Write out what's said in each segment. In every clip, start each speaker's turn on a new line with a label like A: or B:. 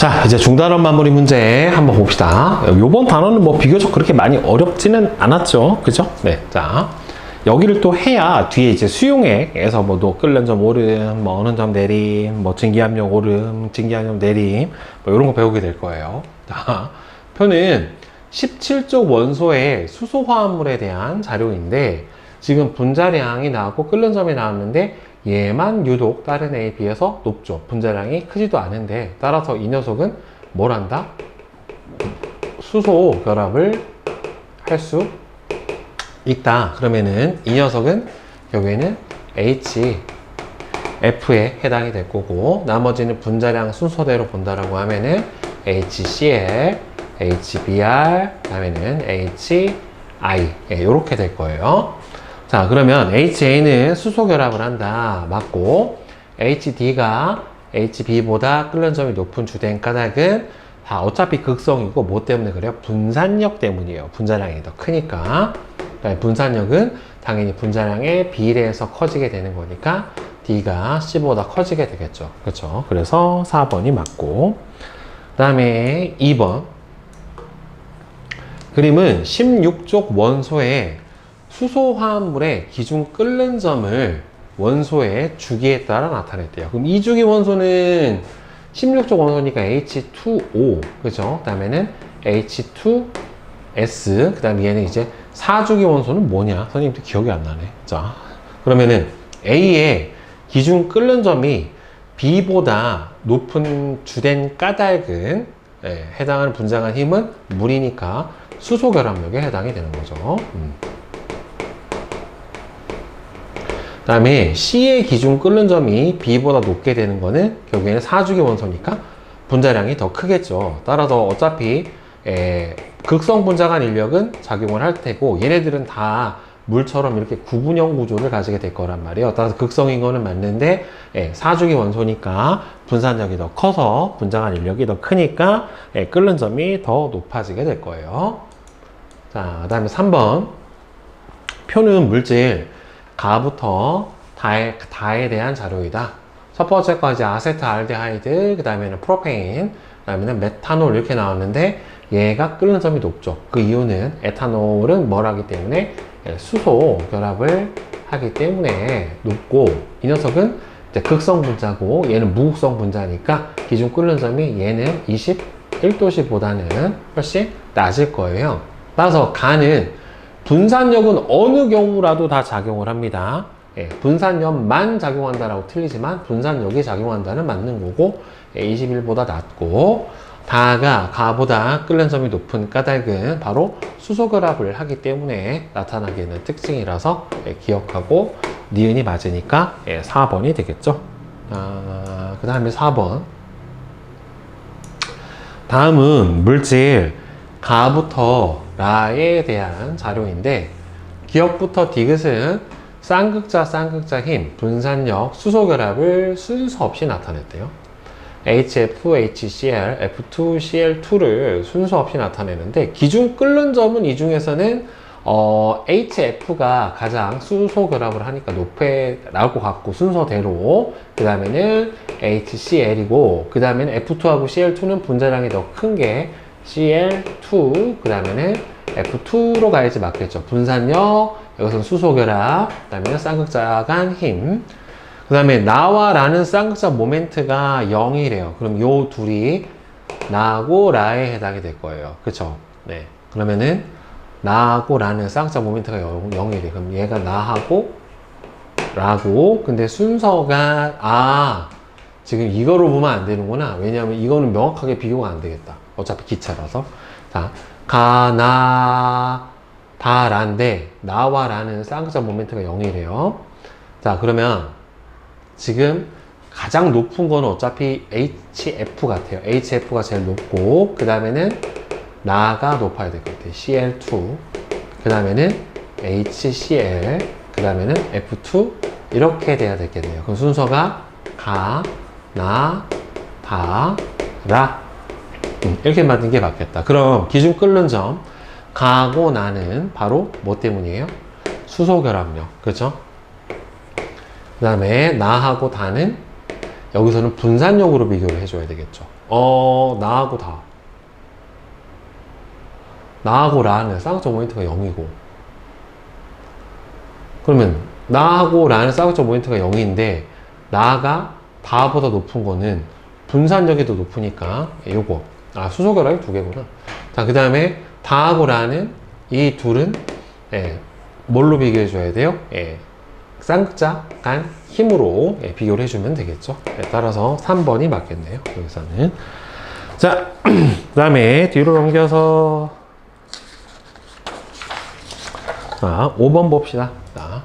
A: 자, 이제 중단원 마무리 문제 한번 봅시다. 요번 단어는 뭐 비교적 그렇게 많이 어렵지는 않았죠. 그죠? 네. 자, 여기를 또 해야 뒤에 이제 수용액에서 뭐 끓는 점 오름, 뭐 어느 점 내림, 뭐 증기압력 오름, 증기압력 내림, 뭐 이런 거 배우게 될 거예요. 자, 표는 17쪽 원소의 수소 화합물에 대한 자료인데 지금 분자량이 나왔고 끓는 점이 나왔는데 얘만 유독 다른 A에 비해서 높죠. 분자량이 크지도 않은데 따라서 이 녀석은 뭘 한다? 수소 결합을 할 수 있다. 그러면은 이 녀석은 여기에는 HF에 해당이 될 거고 나머지는 분자량 순서대로 본다라고 하면은 HCl, HBr, 그다음에는 HI 이렇게 될 거예요. 자, 그러면 HA는 수소 결합을 한다. 맞고, HD가 HB보다 끓는 점이 높은 주된 까닭은 다 어차피 극성이고, 뭐 때문에 그래요? 분산력 때문이에요. 분자량이 더 크니까. 그러니까 분산력은 당연히 분자량에 비례해서 커지게 되는 거니까, D가 C보다 커지게 되겠죠. 그렇죠? 그래서 4번이 맞고, 그 다음에 2번. 그림은 16쪽 원소에 수소 화합물의 기준 끓는 점을 원소의 주기에 따라 나타냈대요. 그럼 이 주기 원소는 16쪽 원소니까 H2O, 그죠? 그 다음에는 H2S, 그 다음에 얘는 이제 4주기 원소는 뭐냐? 선생님도 기억이 안 나네. 자, 그러면은 A의 기준 끓는 점이 B보다 높은 주된 까닭은 해당하는 분자간 힘은 물이니까 수소 결합력에 해당이 되는 거죠. 그 다음에 C의 기준 끓는 점이 B보다 높게 되는 거는 결국에는 4주기 원소니까 분자량이 더 크겠죠. 따라서 어차피 극성 분자간 인력은 작용을 할 테고 얘네들은 다 물처럼 이렇게 구분형 구조를 가지게 될 거란 말이에요. 따라서 극성인 거는 맞는데 4주기 원소니까 분산력이 더 커서 분자간 인력이 더 크니까 끓는 점이 더 높아지게 될 거예요. 자, 그 다음에 3번 표는 물질 가부터 다에 대한 자료이다. 첫 번째 거 이제 아세트알데하이드, 그 다음에는 프로페인, 그 다음에는 메탄올 이렇게 나왔는데 얘가 끓는 점이 높죠. 그 이유는 에탄올은 뭘 하기 때문에 수소 결합을 하기 때문에 높고 이 녀석은 이제 극성 분자고 얘는 무극성 분자니까 기준 끓는 점이 얘는 21도씨보다는 훨씬 낮을 거예요. 따라서 간은 분산력은 어느 경우라도 다 작용을 합니다. 분산력만 작용한다라고 틀리지만 분산력이 작용한다는 맞는 거고 21보다 낮고 가보다 끓는 점이 높은 까닭은 바로 수소 결합을 하기 때문에 나타나게 되는 특징이라서 기억하고 니은이 맞으니까 4번이 되겠죠. 그 다음에 4번 다음은 물질 가부터 라에 대한 자료인데 기억부터 디귿은 쌍극자 힘, 분산력, 수소 결합을 순서 없이 나타냈대요. HF, HCl, F2CL2를 순서 없이 나타내는데 기준 끓는 점은 이 중에서는 HF가 가장 수소 결합을 하니까 높게 나올 것 같고 순서대로 그 다음에는 HCl이고 그 다음에는 F2하고 CL2는 분자량이 더 큰 게 CL2 그 다음에는 F2로 가야지 맞겠죠. 분산력, 여기서는 수소 결합, 그 다음에 쌍극자간 힘, 그 다음에 나와 라는 쌍극자 모멘트가 0이래요. 그럼 요 둘이 나하고 라에 해당이 될 거예요. 그쵸? 네. 그러면은 나하고 라는 쌍극자 모멘트가 0이래. 그럼 얘가 나하고 라고 근데 순서가 지금 이거로 보면 안 되는구나. 왜냐하면 이거는 명확하게 비교가 안 되겠다. 어차피 기차라서. 자, 다 라인데 나와 라는 쌍극자 모멘트가 0이래요. 자, 그러면 지금 가장 높은 거는 어차피 HF 같아요. HF가 제일 높고 그 다음에는 나가 높아야 될 것 같아요. CL2 그 다음에는 HCl 그 다음에는 F2 이렇게 돼야 되겠네요. 그럼 순서가 라 이렇게 만든 게 맞겠다. 그럼 기준 끓는 점 가고 나는 바로 뭐 때문이에요? 수소 결합력. 그죠? 그 다음에 나하고 다는 여기서는 분산력으로 비교를 해줘야 되겠죠. 나하고 다. 나하고 라는 쌍꺼풀 모멘트가 0이고. 그러면 나하고 라는 쌍꺼풀 모멘트가 0인데 나가 다보다 높은 거는 분산력이 더 높으니까 요거. 수소결합이 두 개구나. 자, 그 다음에 다하고 라는 이 둘은 뭘로 비교해 줘야 돼요? 쌍극자 간 힘으로 비교를 해주면 되겠죠. 따라서 3번이 맞겠네요. 여기서는. 자, 그 다음에 뒤로 넘겨서 5번 봅시다. 자,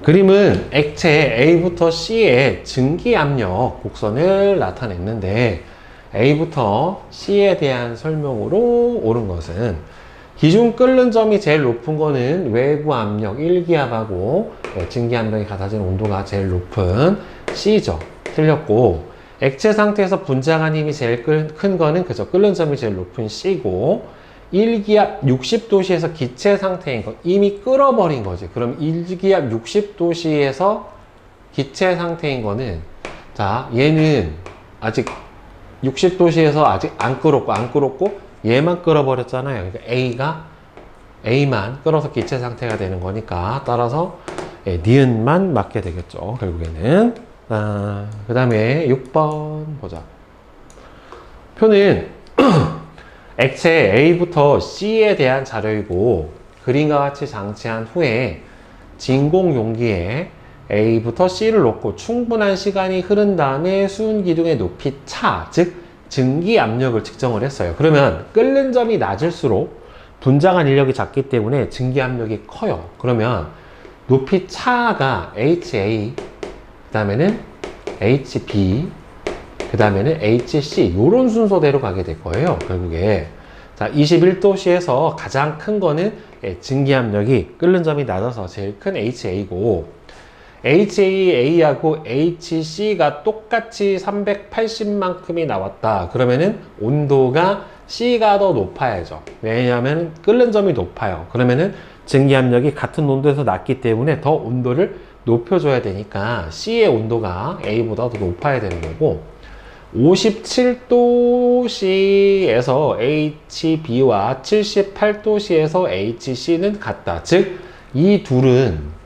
A: 그림은 액체 A부터 C의 증기압력 곡선을 나타냈는데 A부터 C에 대한 설명으로 옳은 것은 기준 끓는 점이 제일 높은 거는 외부 압력 1기압하고 증기압력이 같아진 온도가 제일 높은 C죠. 틀렸고, 액체 상태에서 분자간 힘이 제일 큰 거는 그저 끓는 점이 제일 높은 C고, 1기압 60도씨에서 기체 상태인 거, 이미 끓어버린 거지. 그럼 1기압 60도씨에서 기체 상태인 거는, 자, 얘는 아직 60도씨에서 아직 안 끓었고 얘만 끓어버렸잖아요. 그러니까 A만 끓어서 기체 상태가 되는 거니까 따라서 니은만 맞게 되겠죠. 결국에는. 그 다음에 6번 보자. 표는 액체 A부터 C에 대한 자료이고 그림과 같이 장치한 후에 진공 용기에 A부터 C를 놓고 충분한 시간이 흐른 다음에 수은 기둥의 높이 차, 즉 증기 압력을 측정을 했어요. 그러면 끓는 점이 낮을수록 분자간 인력이 작기 때문에 증기 압력이 커요. 그러면 높이 차가 HA, 그 다음에는 HB, 그 다음에는 HC, 이런 순서대로 가게 될 거예요. 결국에. 자, 21도씨에서 가장 큰 거는 증기 압력이 끓는 점이 낮아서 제일 큰 HA고, HAA하고 HC가 똑같이 380만큼이 나왔다. 그러면은 온도가 C가 더 높아야죠. 왜냐하면 끓는 점이 높아요. 그러면은 증기압력이 같은 온도에서 낮기 때문에 더 온도를 높여줘야 되니까 C의 온도가 A보다 더 높아야 되는 거고, 57도씨에서 HB와 78도씨에서 HC는 같다. 즉, 이 둘은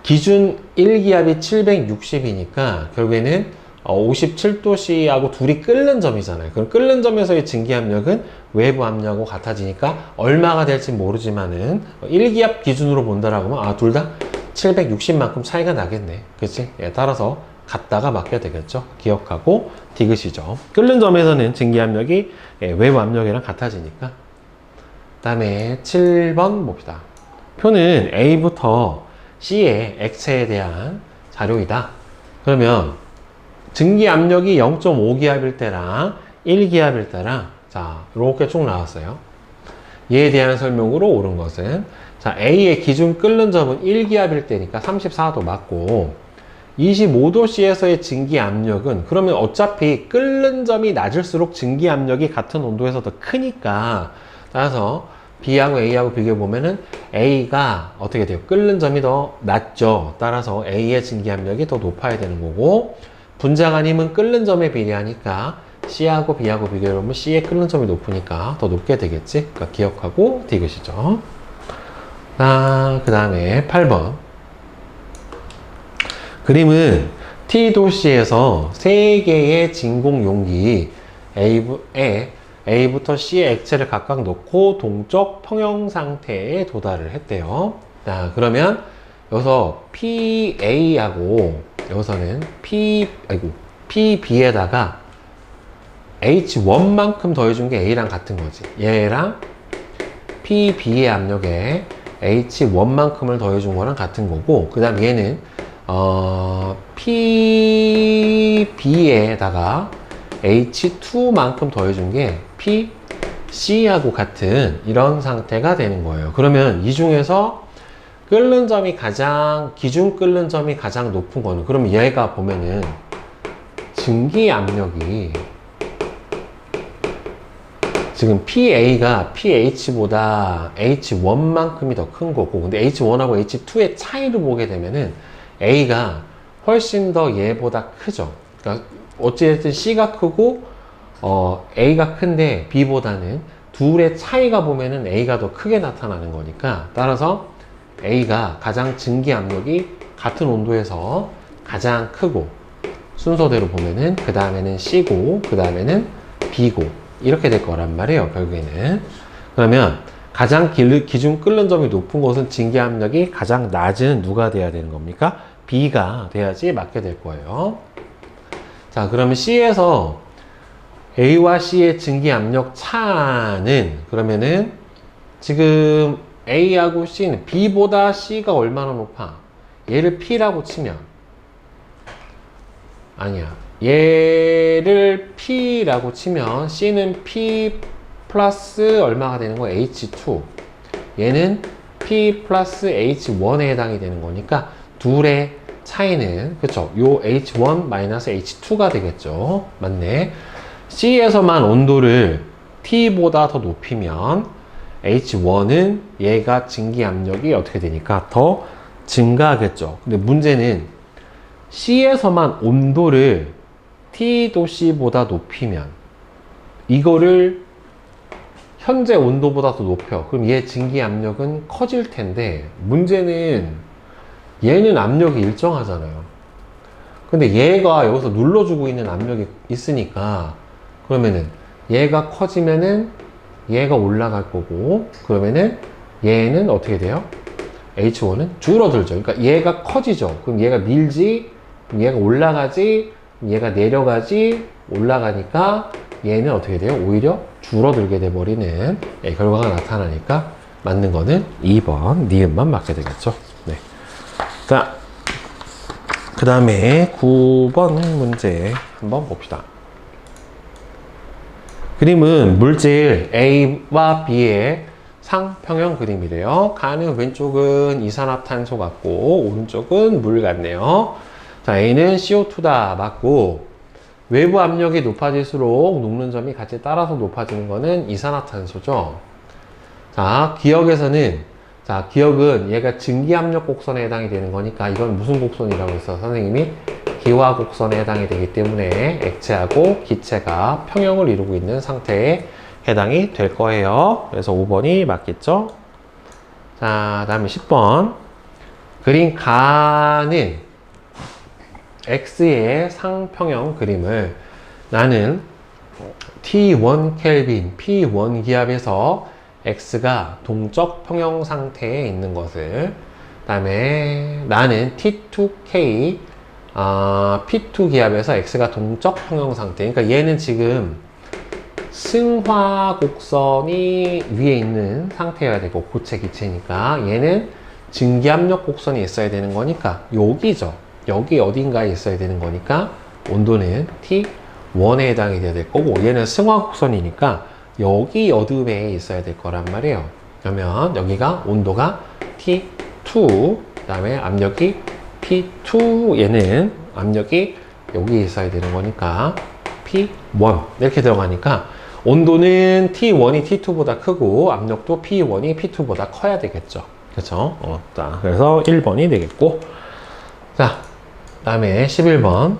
A: 기준 1기압이 760이니까 결국에는 57도씨하고 둘이 끓는 점이잖아요. 그럼 끓는 점에서의 증기압력은 외부 압력하고 같아지니까 얼마가 될지 모르지만은 1기압 기준으로 본다라고 하면 둘 다 760만큼 차이가 나겠네. 그치? 따라서 같다가 맞게 되겠죠. 기억하고 디귿이죠. 끓는 점에서는 증기압력이 외부 압력이랑 같아지니까. 그 다음에 7번 봅시다. 표는 A부터 C의 액체에 대한 자료이다. 그러면 증기 압력이 0.5기압일 때랑 1기압일 때랑 자, 이렇게 쭉 나왔어요. 이에 대한 설명으로 옳은 것은 자, A의 기준 끓는 점은 1기압일 때니까 34도 맞고 25도씨에서의 증기 압력은 그러면 어차피 끓는 점이 낮을수록 증기 압력이 같은 온도에서 더 크니까 따라서 B하고 A하고 비교해보면은 A가 어떻게 돼요? 끓는 점이 더 낮죠. 따라서 A의 증기압력이 더 높아야 되는 거고, 분자간 힘은 끓는 점에 비례하니까 C하고 B하고 비교해보면 C의 끓는 점이 높으니까 더 높게 되겠지. 그러니까 기억하고 디귿이죠. 그 다음에 8번. 그림은 T도시에서 3개의 진공 용기 A부터 C의 액체를 각각 넣고 동적 평형 상태에 도달을 했대요. 자, 그러면 여기서 PA하고 여기서는 PB에다가 H1만큼 더해준 게 A랑 같은 거지. 얘랑 PB의 압력에 H1만큼을 더해준 거랑 같은 거고, 그 다음 얘는 PB에다가 H2만큼 더해준 게 PC하고 같은 이런 상태가 되는 거예요. 그러면 이 중에서 끓는 점이 기준 끓는 점이 가장 높은 거는, 그럼 얘가 보면은 증기 압력이 지금 PA가 PH보다 H1만큼이 더 큰 거고, 근데 H1하고 H2의 차이를 보게 되면은 A가 훨씬 더 얘보다 크죠. 그러니까 어찌됐든 C가 크고 A가 큰데 B보다는 둘의 차이가 보면은 A가 더 크게 나타나는 거니까, 따라서 A가 가장 증기 압력이 같은 온도에서 가장 크고, 순서대로 보면은 그 다음에는 C고 그 다음에는 B고 이렇게 될 거란 말이에요, 결국에는. 그러면 가장 기준 끓는 점이 높은 곳은 증기 압력이 가장 낮은 누가 돼야 되는 겁니까? B가 돼야지 맞게 될 거예요. 자, 그러면 C에서 A와 C의 증기 압력 차는, 그러면은 지금 A하고 C는 B보다 C가 얼마나 높아? 얘를 P라고 치면, 아니야, 얘를 P라고 치면 C는 P 플러스 얼마가 되는 거야? H2. 얘는 P 플러스 H1에 해당이 되는 거니까 둘의 차이는, 그쵸? 요 H1 마이너스 H2가 되겠죠. 맞네. C에서만 온도를 T보다 더 높이면 H1은 얘가 증기 압력이 어떻게 되니까 더 증가하겠죠. 근데 문제는 C에서만 온도를 T도 C보다 높이면 이거를 현재 온도보다 더 높여. 그럼 얘 증기 압력은 커질 텐데, 문제는 얘는 압력이 일정하잖아요. 근데 얘가 여기서 눌러주고 있는 압력이 있으니까, 그러면은 얘가 커지면은 얘가 올라갈 거고, 그러면은 얘는 어떻게 돼요? H1은 줄어들죠. 그러니까 얘가 커지죠. 그럼 얘가 밀지, 그럼 얘가 올라가지, 그럼 얘가 내려가지, 올라가니까 얘는 어떻게 돼요? 오히려 줄어들게 돼버리는 결과가 나타나니까 맞는 거는 2번 니은만 맞게 되겠죠. 네. 자, 그 다음에 9번 문제 한번 봅시다. 그림은 물질 A와 B의 상평형 그림이래요. 가는 왼쪽은 이산화탄소 같고 오른쪽은 물 같네요. 자, A는 CO2다 맞고, 외부 압력이 높아질수록 녹는 점이 같이 따라서 높아지는 거는 이산화탄소죠. 자, 기억에서는, 자, 기억은 얘가 증기압력 곡선에 해당이 되는 거니까 이건 무슨 곡선이라고 했어? 선생님이 기화 곡선에 해당이 되기 때문에 액체하고 기체가 평형을 이루고 있는 상태에 해당이 될 거예요. 그래서 5번이 맞겠죠? 자, 다음에 10번. 그린 가는 X의 상평형 그림을, 나는 T1 켈빈, P1 기압에서 X가 동적 평형 상태에 있는 것을, 그 다음에 나는 T2K, P2 기압에서 X가 동적 평형 상태. 그러니까 얘는 지금 승화 곡선이 위에 있는 상태여야 되고, 고체 기체니까 얘는 증기압력 곡선이 있어야 되는 거니까 여기죠. 여기 어딘가에 있어야 되는 거니까 온도는 T1에 해당이 돼야 될 거고, 얘는 승화 곡선이니까 여기 어둠에 있어야 될 거란 말이에요. 그러면 여기가 온도가 T2, 그 다음에 압력이 P2, 얘는 압력이 여기 있어야 되는 거니까 P1 이렇게 들어가니까 온도는 T1이 T2보다 크고 압력도 P1이 P2보다 커야 되겠죠. 그렇죠? 자, 그래서 1번이 되겠고, 자, 다음에 11번.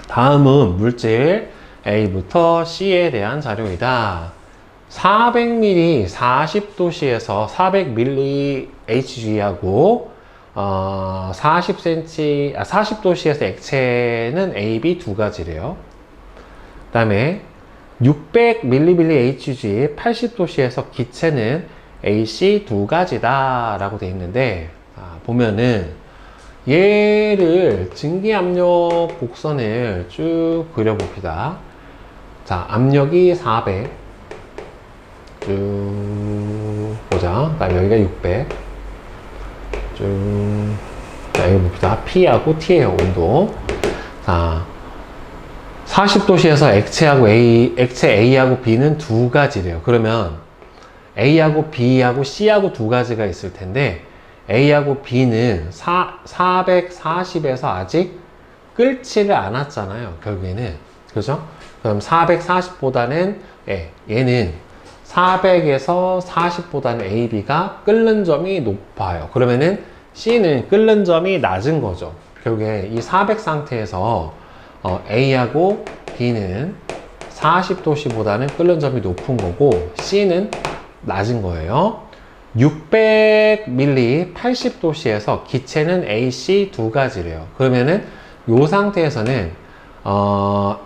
A: 다음은 물질 A부터 C에 대한 자료이다. 400ml 40도씨에서 400ml HG하고 40도씨에서 액체는 A, B 두 가지래요. 그 다음에 600ml HG 80도씨에서 기체는 A, C 두 가지다 라고 되어 있는데, 보면은 얘를 증기압력 곡선을 쭉 그려봅시다. 자, 압력이 400 쭉 보자. 그 다음에 여기가 600 쭉, 자, 여기 봅시다. P하고 T예요, 온도. 자, 40도씨에서 액체 A하고 B는 두 가지래요. 그러면 A하고 B하고 C하고 두 가지가 있을 텐데, A하고 B는 440에서 아직 끓지를 않았잖아요, 결국에는. 그죠? 그럼 440보다는, 얘는 400에서 40보다는 A, B가 끓는 점이 높아요. 그러면은 C는 끓는 점이 낮은 거죠, 결국에 이 400 상태에서 A하고 B는 40도씨보다는 끓는 점이 높은 거고 C는 낮은 거예요. 600ml 80도씨에서 기체는 A, C 두 가지래요. 그러면은 이 상태에서는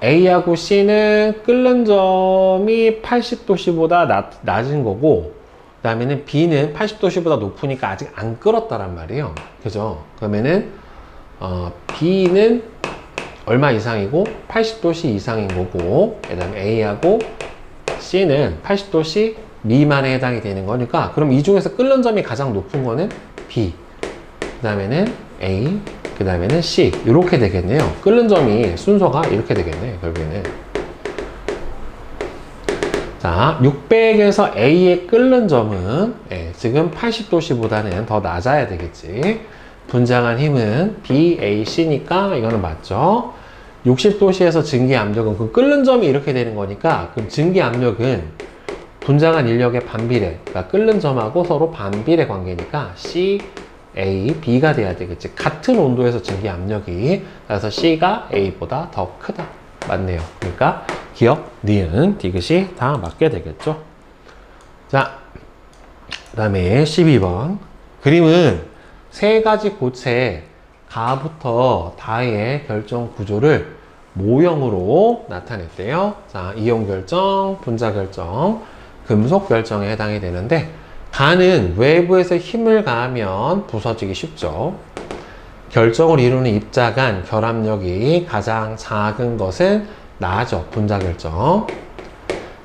A: A하고 C는 끓는 점이 80도씨보다 낮은 거고, 그 다음에는 B는 80도씨보다 높으니까 아직 안 끓었다란 말이에요. 그죠? 그러면은 B는 얼마 이상이고 80도씨 이상인 거고, 그 다음에 A하고 C는 80도씨 미만에 해당이 되는 거니까, 그럼 이 중에서 끓는 점이 가장 높은 거는 B, 그 다음에는 A, 그 다음에는 C 이렇게 되겠네요. 끓는 점이 순서가 이렇게 되겠네요, 결국에는. 자, 600에서 A의 끓는 점은 지금 80도씨보다는 더 낮아야 되겠지. 분장한 힘은 B, A, C니까 이거는 맞죠. 60도씨에서 증기 압력은 그 끓는 점이 이렇게 되는 거니까, 그럼 증기 압력은 분장한 인력의 반비례, 그러니까 끓는 점하고 서로 반비례 관계니까 C, A, B가 돼야 되겠지. 같은 온도에서 증기 압력이, 그래서 C가 A보다 더 크다. 맞네요. 그러니까 기억, 니은, 디귿이 다 맞게 되겠죠. 자, 그 다음에 12번. 그림은 세 가지 고체 가부터 다의 결정 구조를 모형으로 나타냈대요. 자, 이온 결정, 분자 결정, 금속 결정에 해당이 되는데, 가는 외부에서 힘을 가하면 부서지기 쉽죠. 결정을 이루는 입자 간 결합력이 가장 작은 것은 나죠. 분자 결정.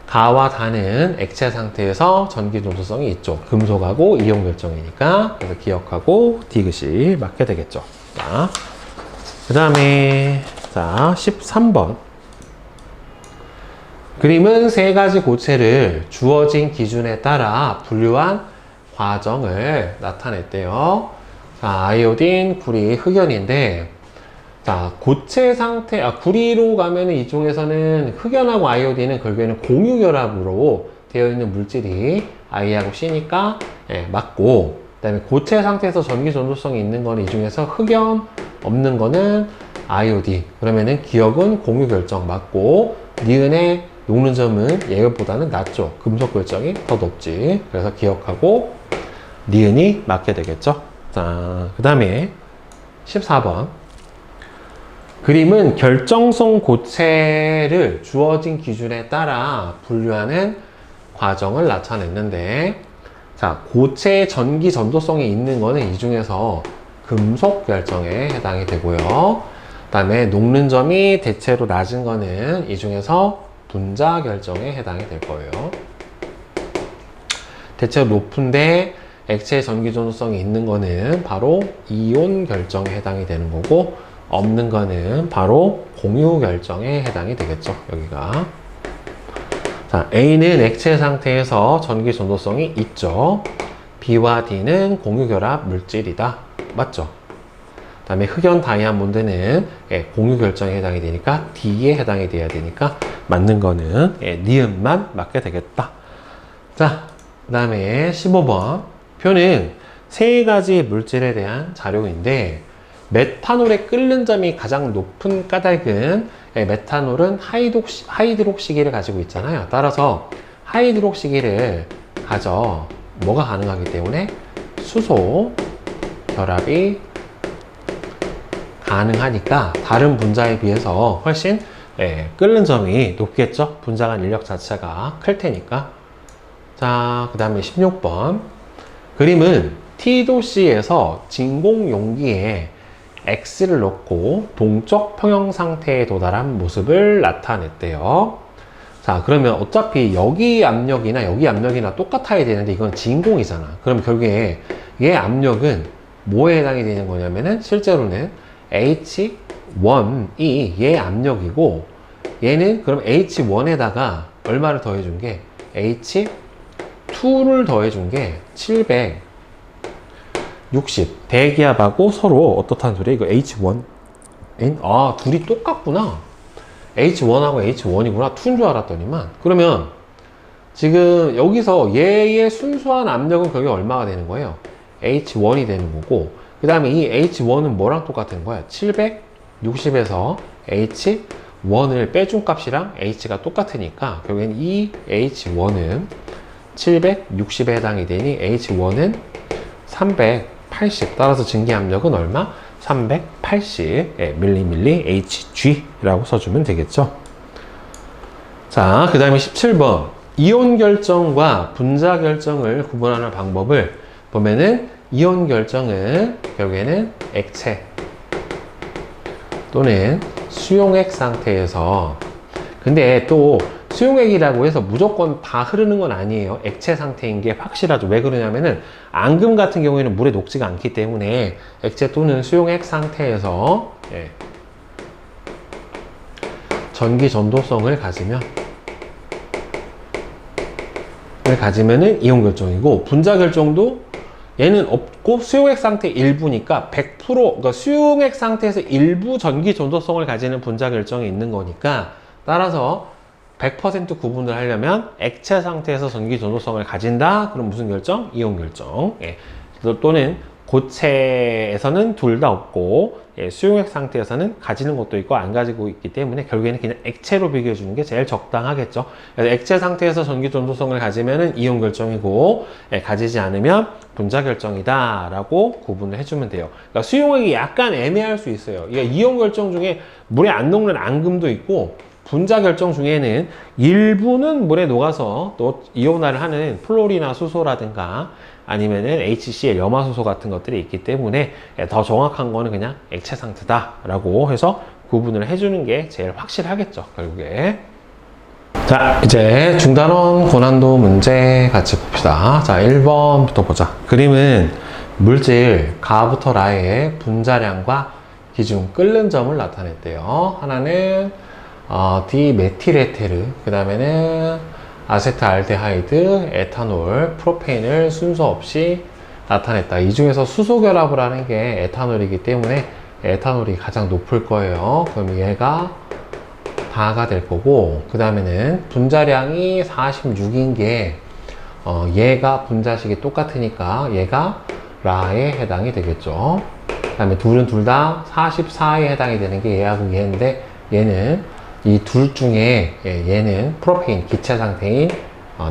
A: 가와 다는 액체 상태에서 전기 전도성이 있죠. 금속하고 이온 결정이니까. 그래서 기억하고 디귿이 맞게 되겠죠. 자, 그 다음에 자 13번. 그림은 세 가지 고체를 주어진 기준에 따라 분류한 과정을 나타냈대요. 자, 아이오딘, 구리, 흑연인데, 자, 고체 상태, 구리로 가면은 이쪽에서는 흑연하고 아이오딘은 결국에는 공유결합으로 되어 있는 물질이 I하고 C니까 맞고, 그 다음에 고체 상태에서 전기 전도성이 있는 거는 이 중에서 흑연 없는 거는 아이오딘. 그러면은 기억은 공유결정 맞고, 니은의 녹는 점은 얘보다는 낮죠. 금속 결정이 더 높지. 그래서 기억하고 니은이 맞게 되겠죠. 자, 그 다음에 14번. 그림은 결정성 고체를 주어진 기준에 따라 분류하는 과정을 나타냈는데, 자, 고체의 전기 전도성이 있는 거는 이 중에서 금속 결정에 해당이 되고요. 그 다음에 녹는 점이 대체로 낮은 거는 이 중에서 분자 결정에 해당이 될 거예요. 대체로 높은데 액체의 전기 전도성이 있는 거는 바로 이온 결정에 해당이 되는 거고, 없는 거는 바로 공유 결정에 해당이 되겠죠. 여기가. 자, A는 액체 상태에서 전기 전도성이 있죠. B와 D는 공유 결합 물질이다. 맞죠? 그 다음에 흑연 다이아몬드는 공유 결정에 해당이 되니까 D에 해당이 돼야 되니까 맞는 거는 니은만 맞게 되겠다. 자, 그 다음에 15번. 표는 세 가지 물질에 대한 자료인데, 메탄올의 끓는 점이 가장 높은 까닭은 메탄올은 하이드록 시기를 가지고 있잖아요. 따라서 하이드록 시기를 가져 뭐가 가능하기 때문에 수소 결합이 가능하니까 다른 분자에 비해서 훨씬 끓는 점이 높겠죠. 분자간 인력 자체가 클 테니까. 자, 그 다음에 16번. 그림은 T도씨에서 진공 용기에 X를 넣고 동적 평형 상태에 도달한 모습을 나타냈대요. 자, 그러면 어차피 여기 압력이나 똑같아야 되는데 이건 진공이잖아. 그럼 결국에 얘 압력은 뭐에 해당이 되는 거냐면은 실제로는 H1이 얘 압력이고, 얘는 그럼 H1에다가 얼마를 더해준 게 H2를 더해준 게 760. 대기압하고 서로 어떻다는 소리야? 이거 H1. 둘이 똑같구나. H1하고 H1이구나. 2인 줄 알았더니만. 그러면 지금 여기서 얘의 순수한 압력은 결국 얼마가 되는 거예요? H1이 되는 거고, 그 다음에 이 H1은 뭐랑 똑같은 거야? 760에서 H1을 빼준 값이랑 H가 똑같으니까 결국엔 이 H1은 760에 해당이 되니 H1은 380. 따라서 증기압력은 얼마? 380 밀리밀리 Hg라고 써주면 되겠죠. 자, 그 다음에 17번. 이온 결정과 분자 결정을 구분하는 방법을 보면은 이온 결정은 결국에는 액체 또는 수용액 상태에서, 근데 또 수용액이라고 해서 무조건 다 흐르는 건 아니에요. 액체 상태인 게 확실하죠. 왜 그러냐면은 앙금 같은 경우에는 물에 녹지가 않기 때문에 액체 또는 수용액 상태에서 전기 전도성을 가지면은 이온 결정이고, 분자 결정도 얘는 없고 수용액 상태 일부니까 100%, 그러니까 수용액 상태에서 일부 전기 전도성을 가지는 분자 결정이 있는 거니까, 따라서 100% 구분을 하려면 액체 상태에서 전기 전도성을 가진다. 그럼 무슨 결정? 이온 결정. 또는 고체에서는 둘 다 없고 수용액 상태에서는 가지는 것도 있고 안 가지고 있기 때문에 결국에는 그냥 액체로 비교해 주는 게 제일 적당하겠죠. 그래서 액체 상태에서 전기 전도성을 가지면은 이온 결정이고, 가지지 않으면 분자 결정이다 라고 구분을 해주면 돼요. 그러니까 수용액이 약간 애매할 수 있어요. 그러니까 이온 결정 중에 물에 안 녹는 앙금도 있고, 분자 결정 중에는 일부는 물에 녹아서 또 이온화를 하는 플로리나 수소라든가 아니면은 HCl 염화수소 같은 것들이 있기 때문에 더 정확한 거는 그냥 액체 상태다 라고 해서 구분을 해주는 게 제일 확실하겠죠, 결국에. 자, 이제 중단원 고난도 문제 같이 봅시다. 자, 1번부터 보자. 그림은 물질 가부터 라의 분자량과 기준 끓는 점을 나타냈대요. 하나는 디메틸에테르, 그 다음에는 아세트알데하이드, 에탄올, 프로페인을 순서 없이 나타냈다. 이 중에서 수소 결합을 하는 게 에탄올이기 때문에 에탄올이 가장 높을 거예요. 그럼 얘가 다가 될 거고, 그 다음에는 분자량이 46인 게 얘가 분자식이 똑같으니까 얘가 라에 해당이 되겠죠. 그 다음에 둘은 둘 다 44에 해당이 되는 게 얘하고 얘인데, 얘는 이 둘 중에 얘는 프로페인 기체 상태인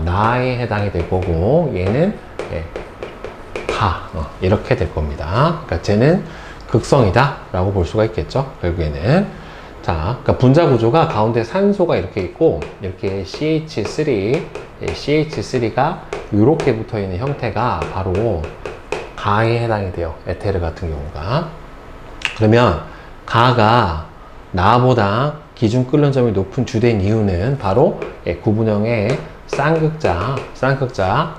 A: 나에 해당이 될 거고, 얘는 가 이렇게 될 겁니다. 그러니까 쟤는 극성이다 라고 볼 수가 있겠죠, 결국에는. 자, 그러니까 분자 구조가 가운데 산소가 이렇게 있고 이렇게 CH3가 이렇게 붙어 있는 형태가 바로 가에 해당이 돼요, 에테르 같은 경우가. 그러면 가가 나보다 기준 끓는 점이 높은 주된 이유는 바로 구분형의 쌍극자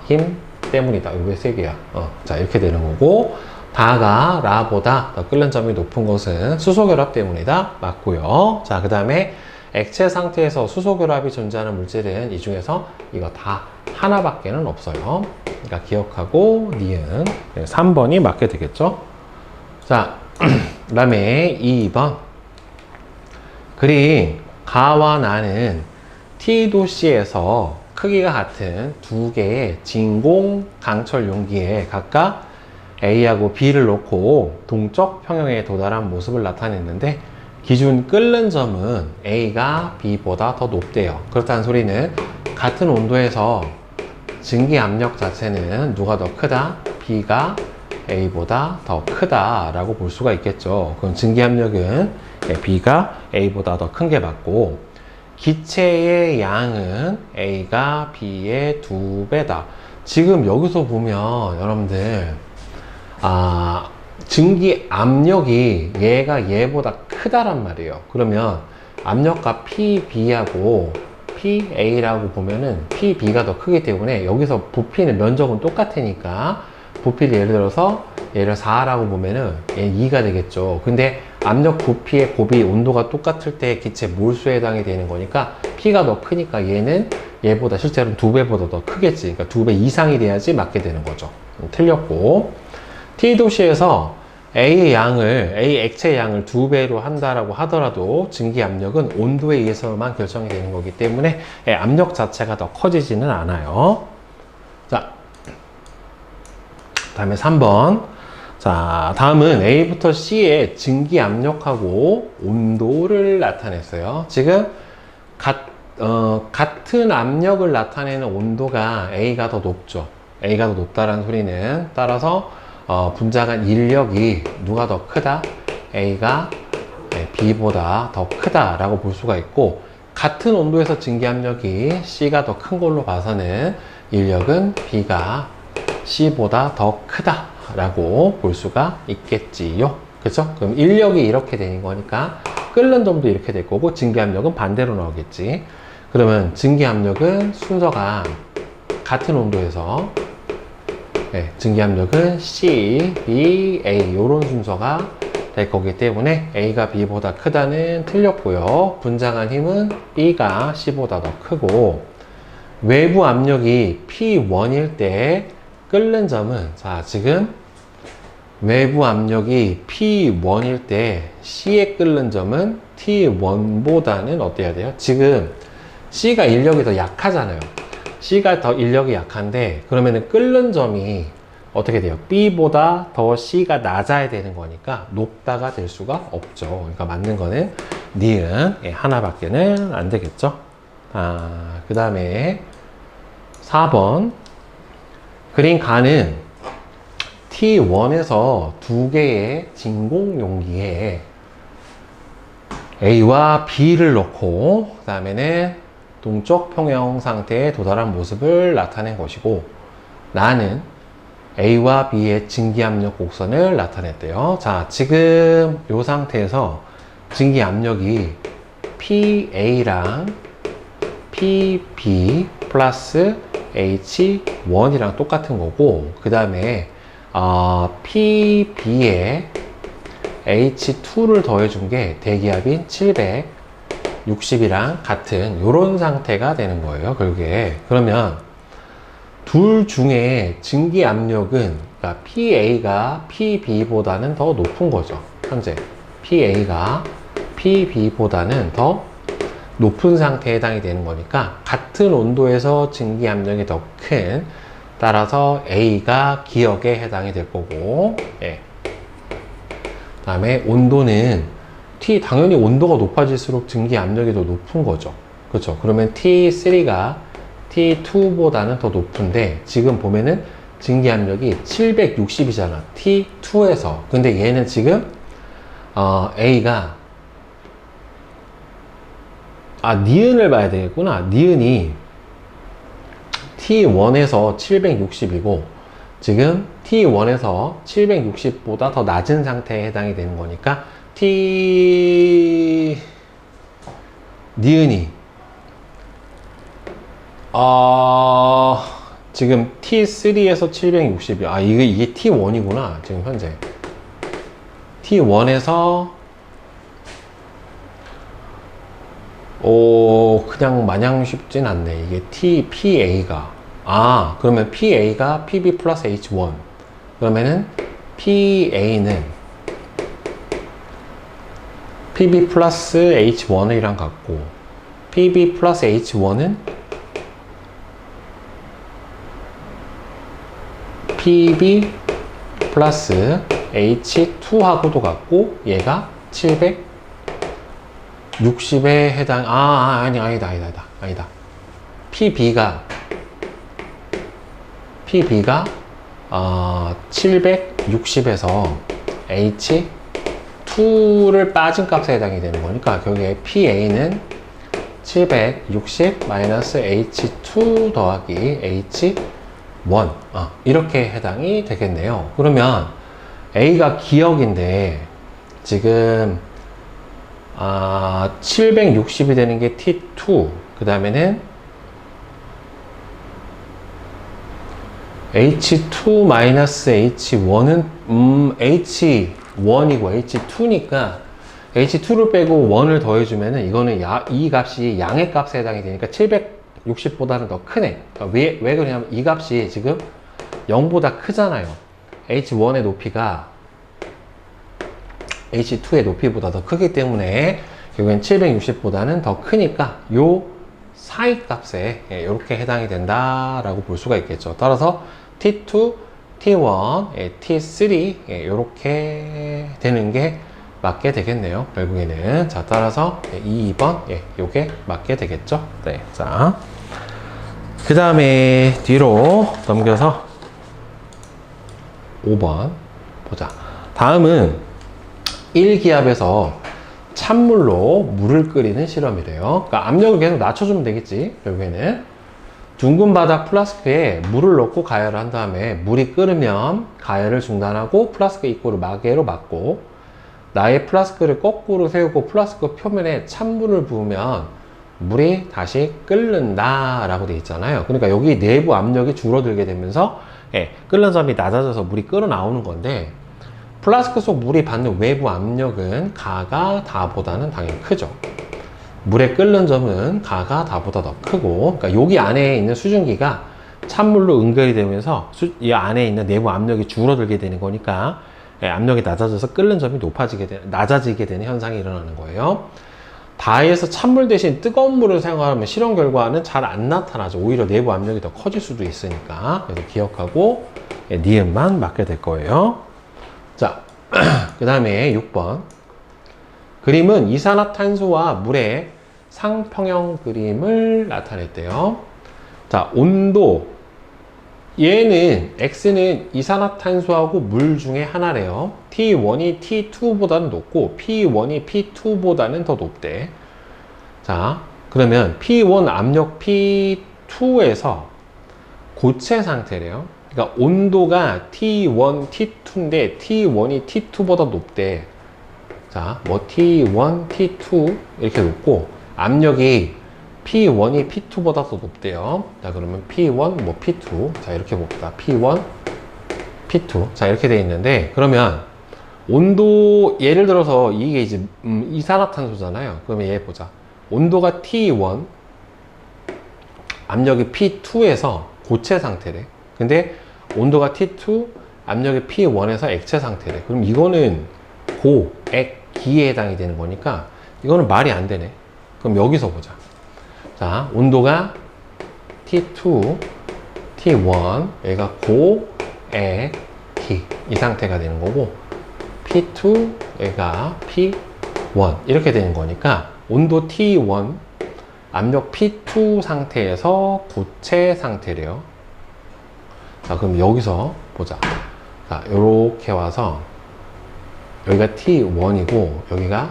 A: 힘 때문이다. 이거 왜 세 개야? 자, 이렇게 되는 거고, 다가 라보다 더 끓는 점이 높은 것은 수소 결합 때문이다. 맞고요. 자, 그 다음에 액체 상태에서 수소 결합이 존재하는 물질은 이 중에서 이거 다 하나밖에는 없어요. 그러니까 기억하고 니은 3번이 맞게 되겠죠. 자, 그 다음에 2번. 그림 가와 나는 T도시에서 크기가 같은 두 개의 진공 강철 용기에 각각 A하고 B를 놓고 동적 평형에 도달한 모습을 나타냈는데, 기준 끓는 점은 A가 B보다 더 높대요. 그렇다는 소리는 같은 온도에서 증기 압력 자체는 누가 더 크다? B가 A보다 더 크다 라고 볼 수가 있겠죠. 그럼 증기 압력은 B가 A보다 더 큰 게 맞고, 기체의 양은 A가 B의 2배다. 지금 여기서 보면 여러분들 증기 압력이 얘가 얘보다 크다란 말이에요. 그러면 압력과 PB하고 PA라고 보면은 PB가 더 크기 때문에 여기서 부피는 면적은 똑같으니까 부피를 예를 들어서 얘를 4라고 보면은 얘 2가 되겠죠. 근데 압력, 부피의 곱이 온도가 똑같을 때 기체 몰수에 해당이 되는 거니까 P가 더 크니까 얘는 얘보다 실제로는 2배보다 더 크겠지. 그러니까 2배 이상이 돼야지 맞게 되는 거죠. 틀렸고, T도시에서 A 액체의 양을 2배로 한다라고 하더라도 증기 압력은 온도에 의해서만 결정이 되는 거기 때문에 압력 자체가 더 커지지는 않아요. 자, 다음에 3번. 자, 다음은 A부터 C의 증기 압력하고 온도를 나타냈어요. 지금 같은 압력을 나타내는 온도가 A가 더 높죠. A가 더 높다는 소리는 따라서 분자간 인력이 누가 더 크다? A가 B보다 더 크다라고 볼 수가 있고, 같은 온도에서 증기 압력이 C가 더 큰 걸로 봐서는 인력은 B가 C보다 더 크다라고 볼 수가 있겠지요. 그렇죠? 그럼 인력이 이렇게 되는 거니까 끓는 점도 이렇게 될 거고, 증기 압력은 반대로 나오겠지. 그러면 증기 압력은 순서가 같은 온도에서 증기 압력은 C, B, A 이런 순서가 될 거기 때문에 A가 B보다 크다는 틀렸고요. 분자간 힘은 B가 C보다 더 크고, 외부 압력이 P1일 때 끓는 점은, 자, 지금 외부 압력이 P1일 때 C에 끓는 점은 T1보다는 어때야 돼요? 지금 C가 인력이 더 약하잖아요. C가 더 인력이 약한데, 그러면은 끓는 점이 어떻게 돼요? B보다 더 C가 낮아야 되는 거니까 높다가 될 수가 없죠. 그러니까 맞는 거는 니은 하나밖에는 안 되겠죠. 그 다음에 4번. 그린 간은 T1에서 두 개의 진공 용기에 A와 B를 넣고, 그 다음에는 동쪽 평형 상태에 도달한 모습을 나타낸 것이고, 나는 A와 B의 증기압력 곡선을 나타냈대요. 자, 지금 이 상태에서 증기압력이 PA랑 PB 플러스 H1이랑 똑같은 거고, 그 다음에 PB에 H2를 더해준 게 대기압인 760이랑 같은 이런 상태가 되는 거예요, 결국에. 그러면 둘 중에 증기 압력은, 그러니까 PA가 PB보다는 더 높은 거죠. 현재 PA가 PB보다는 더 높은 상태에 해당이 되는 거니까 같은 온도에서 증기 압력이 더 큰, 따라서 A가 기역에 해당이 될 거고, 다음에 온도는 당연히 온도가 높아질수록 증기 압력이 더 높은 거죠. 그렇죠? 그러면 T3가 T2보다는 더 높은데, 지금 보면은 증기 압력이 760이잖아. T2에서. 근데 얘는 지금 A가 니은을 봐야 되겠구나. 니은이 T1에서 760이고, 지금 T1에서 760보다 더 낮은 상태에 해당이 되는 거니까 니은이 지금 T3에서 760이, 이게 T1이구나. 지금 현재 T1에서 그냥 마냥 쉽진 않네. 이게 PA가 그러면 PA가 PB 플러스 H1, 그러면은 PA는 PB 플러스 H1이랑 같고, PB 플러스 H1은 PB 플러스 H2하고도 같고, 얘가 760에 해당, 아니다. PB가 760에서 H2를 빠진 값에 해당이 되는 거니까, 결국에 PA는 760 마이너스 H2 더하기 H1, 이렇게 해당이 되겠네요. 그러면 A가 기역인데, 지금 760이 되는 게 T2, 그 다음에는 H2 마이너스 H1은 H1이고 H2니까 H2를 빼고 1을 더해주면은 이거는 이 값이 양의 값에 해당이 되니까 760보다는 더 크네. 왜 그러냐면 이 값이 지금 0보다 크잖아요. H1의 높이가 H2의 높이보다 더 크기 때문에 결국엔 760보다는 더 크니까 요 사이 값에 이렇게 해당이 된다라고 볼 수가 있겠죠. 따라서 T2 T1, T3 이렇게 되는 게 맞게 되겠네요. 결국에는 자 따라서 2번 요게 맞게 되겠죠. 네, 자 그 다음에 뒤로 넘겨서 5번 보자. 다음은 1기압에서 찬물로 물을 끓이는 실험이래요. 그러니까 압력을 계속 낮춰주면 되겠지. 결국에는 둥근 바닥 플라스크에 물을 넣고 가열을 한 다음에 물이 끓으면 가열을 중단하고 플라스크 입구를 마개로 막고, 나의 플라스크를 거꾸로 세우고 플라스크 표면에 찬물을 부으면 물이 다시 끓는다 라고 되어 있잖아요. 그러니까 여기 내부 압력이 줄어들게 되면서 끓는 점이 낮아져서 물이 끓어 나오는 건데, 플라스크 속 물이 받는 외부 압력은 가가 다보다는 당연히 크죠. 물의 끓는 점은 가가 다보다 더 크고, 그러니까 여기 안에 있는 수증기가 찬물로 응결이 되면서 이 안에 있는 내부 압력이 줄어들게 되는 거니까 압력이 낮아져서 끓는 점이 낮아지게 되는 현상이 일어나는 거예요. 다에서 찬물 대신 뜨거운 물을 사용하면 실험 결과는 잘 안 나타나죠. 오히려 내부 압력이 더 커질 수도 있으니까. 그래서 기억하고 니은만 맞게 될 거예요. 자, 그 다음에 6번. 그림은 이산화탄소와 물의 상평형 그림을 나타냈대요. 자, 온도. 얘는 X는 이산화탄소하고 물 중에 하나래요. T1이 T2보다는 높고 P1이 P2보다는 더 높대. 자, 그러면 P1 압력 P2에서 고체 상태래요. 그러니까 온도가 T1, T2인데 T1이 T2보다 높대. 자, 뭐 T1, T2 이렇게 높고 압력이 P1이 P2보다 더 높대요. 자, 그러면 P1, 뭐 P2. 자, 이렇게 봅시다. P1, P2. 자, 이렇게 돼 있는데, 그러면 온도, 예를 들어서 이게 이제 이산화탄소잖아요. 그러면 얘 보자. 온도가 T1, 압력이 P2에서 고체 상태래. 근데 온도가 T2, 압력이 P1에서 액체 상태래. 그럼 이거는 고액기에 해당이 되는 거니까 이거는 말이 안 되네. 그럼 여기서 보자. 자, 온도가 T2, T1, 얘가 고액기 이 상태가 되는 거고, P2, 얘가 P1 이렇게 되는 거니까 온도 T1, 압력 P2 상태에서 고체 상태래요. 자, 그럼 여기서 보자. 자, 요렇게 와서 여기가 T1이고 여기가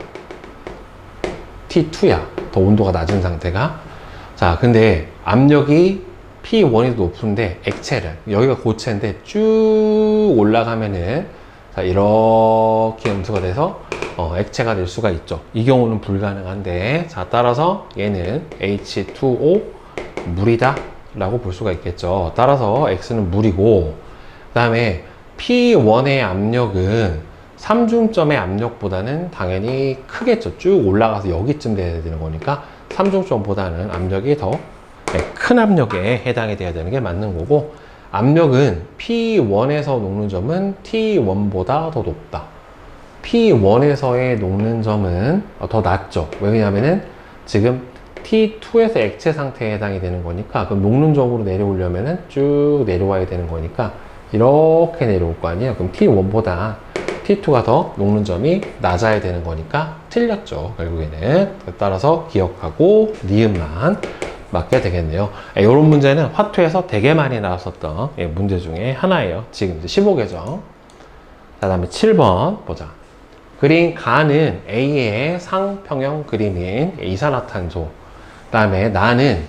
A: T2야. 더 온도가 낮은 상태가. 자, 근데 압력이 P1이 높은데 액체를, 여기가 고체인데 쭉 올라가면은 자, 이렇게 음수가 돼서 액체가 될 수가 있죠. 이 경우는 불가능한데, 자, 따라서 얘는 H2O 물이다 라고 볼 수가 있겠죠. 따라서 X는 물이고, 그 다음에 P1의 압력은 삼중점의 압력보다는 당연히 크겠죠. 쭉 올라가서 여기쯤 돼야 되는 거니까 삼중점보다는 압력이 더 큰 압력에 해당이 돼야 되는 게 맞는 거고, 압력은 P1에서 녹는 점은 T1보다 더 높다. P1에서의 녹는 점은 더 낮죠. 왜냐하면은 지금 T2에서 액체 상태에 해당이 되는 거니까, 그럼 녹는 점으로 내려오려면은 쭉 내려와야 되는 거니까 이렇게 내려올 거 아니에요. 그럼 T1보다 T2가 더 녹는 점이 낮아야 되는 거니까 틀렸죠. 결국에는. 따라서 기억하고 니은만 맞게 되겠네요. 이런 문제는 화투에서 되게 많이 나왔었던 문제 중에 하나예요. 지금 이제 15개죠. 그 다음에 7번 보자. 그린 가는 A의 상평형 그림인 이산화탄소. 그 다음에 나는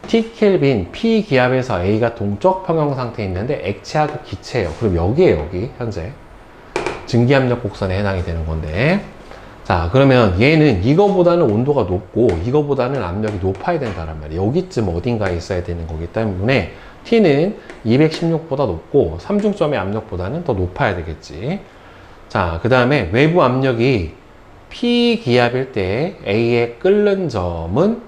A: T켈빈 P기압에서 A가 동적 평형 상태에 있는데 액체하고 기체예요. 그럼 여기에요, 여기 현재 증기압력 곡선에 해당이 되는 건데, 자, 그러면 얘는 이거보다는 온도가 높고 이거보다는 압력이 높아야 된다는 말이에요. 여기쯤 어딘가에 있어야 되는 거기 때문에 T는 216보다 높고 삼중점의 압력보다는 더 높아야 되겠지. 자, 그 다음에 외부 압력이 P기압일 때 A의 끓는 점은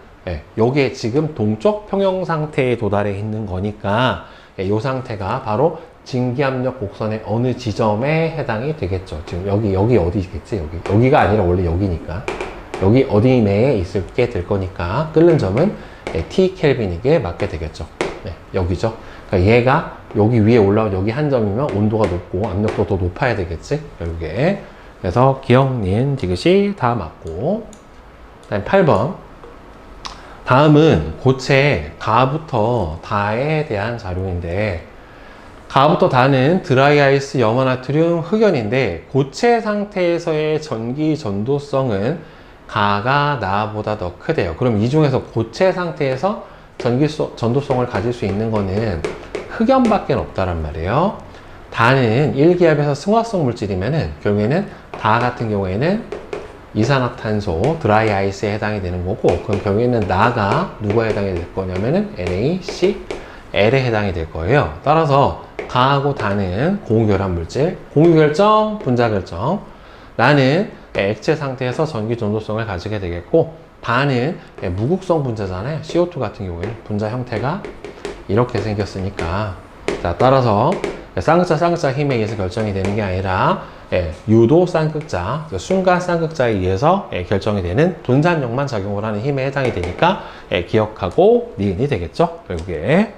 A: 여기에 지금 동적 평형 상태에 도달해 있는 거니까 이 상태가 바로 증기압력 곡선의 어느 지점에 해당이 되겠죠. 지금 여기 어디겠지? 여기가 아니라 원래 여기니까 여기 어디 내에 있을게 될 거니까 끓는 점은 T 켈빈에게 맞게 되겠죠. 네, 여기죠. 그러니까 얘가 여기 위에 올라온 여기 한 점이면 온도가 높고 압력도 더 높아야 되겠지? 결국에. 그래서 기역, 니은, 디귿이 다 맞고. 그다음 8번. 다음은 고체 가부터 다에 대한 자료인데, 가부터 다는 드라이 아이스, 염화나트륨, 흑연인데, 고체 상태에서의 전기 전도성은 가가 나보다 더 크대요. 그럼 이 중에서 고체 상태에서 전도성을 가질 수 있는 거는 흑연밖에 없다란 말이에요. 다는 일기압에서 승화성 물질이면은 결국에는 다 같은 경우에는 이산화탄소, 드라이 아이스에 해당이 되는 거고, 그럼 결국에는 나가 누구에 해당이 될 거냐면은 NaCl에 해당이 될 거예요. 따라서 가하고 다는 공유결합 물질, 공유결정, 분자결정. 나는 액체 상태에서 전기 전도성을 가지게 되겠고, 다는 무극성 분자잖아요. CO2 같은 경우에는 분자 형태가 이렇게 생겼으니까. 자, 따라서 쌍극자 힘에 의해서 결정이 되는 게 아니라 유도 쌍극자, 순간 쌍극자에 의해서 결정이 되는 분산력만 작용을 하는 힘에 해당이 되니까 기억하고 니은이 되겠죠, 결국에.